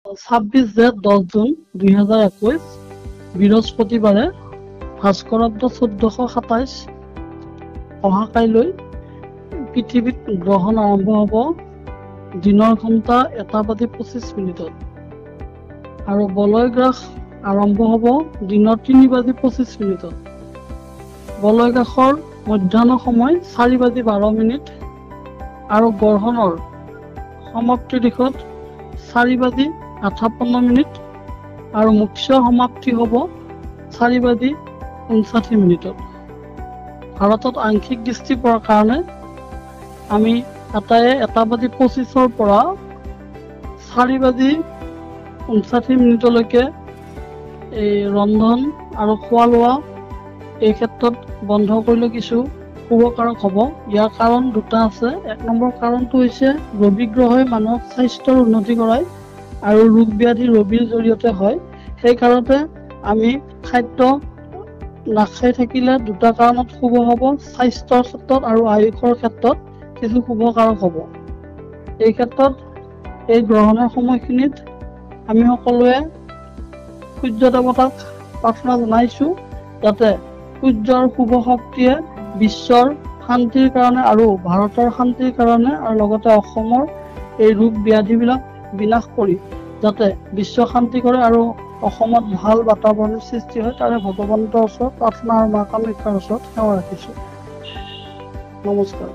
26 জেঠ 10 জুন 2021 বৃহস্পতিবাৰে ভাস্কৰাব্দ 1427 অহা কাইলৈ পৃথিৱীত গ্ৰহণ আৰম্ভ হ'ব দিনৰ ঘণ্টা 1:25 আৰু বলয় গ্ৰাস আৰম্ভ হ'ব দিনৰ 3:25 বলয় গ্ৰাসৰ মধ্যাহ্ন সময় 4:12 আৰু গ্ৰহণৰ সমাপ্তিৰ দিশত 4:58 আৰু মুখ্য সমাপ্তি হ'ব 4:59। ভাৰতত আংশিক দৃষ্টি পৰাৰ কাৰণে আমি এটাই 1:25 পৰা 4:59 এই ৰন্ধন আৰু খোৱা লোৱা এই ক্ষেত্ৰত বন্ধ কৰিলে কিছু শুভকাৰক হ'ব। ইয়াৰ কাৰণ দুটা আছে। এক নম্বৰ কাৰণটো হৈছে ৰবি গ্ৰহই মানুহৰ স্বাস্থ্যৰ উন্নতি কৰায় আৰু ৰোগ ব্যাধি ৰবিৰ জৰিয়তে হয়। সেইকাৰণতে আমি খাদ্য নাখাই থাকিলে দুটা কাৰণত শুভ হ'ব, স্বাস্থ্যৰ ক্ষেত্ৰত আৰু আয়ুসৰ ক্ষেত্ৰত কিছু শুভকাৰক হ'ব। এই ক্ষেত্ৰত এই গ্ৰহণৰ সময়খিনিত আমি সকলোৱে সূৰ্য দেৱতাক প্ৰাৰ্থনা জনাইছোঁ যাতে সূৰ্যৰ শুভ শক্তিয়ে বিশ্বৰ শান্তিৰ কাৰণে আৰু ভাৰতৰ শান্তিৰ কাৰণে আৰু লগতে অসমৰ এই ৰোগ ব্যাধিবিলাক বিনাশ কৰি যাতে বিশ্ব শান্তি কৰে আৰু অসমত ভাল বাতাবৰণৰ সৃষ্টি হয় তাৰে ভগৱন্তৰ ওচৰত প্ৰাৰ্থনা আৰু মা কামাখ্যাৰ ওচৰত সেৱা ৰাখিছোঁ। নমস্কাৰ।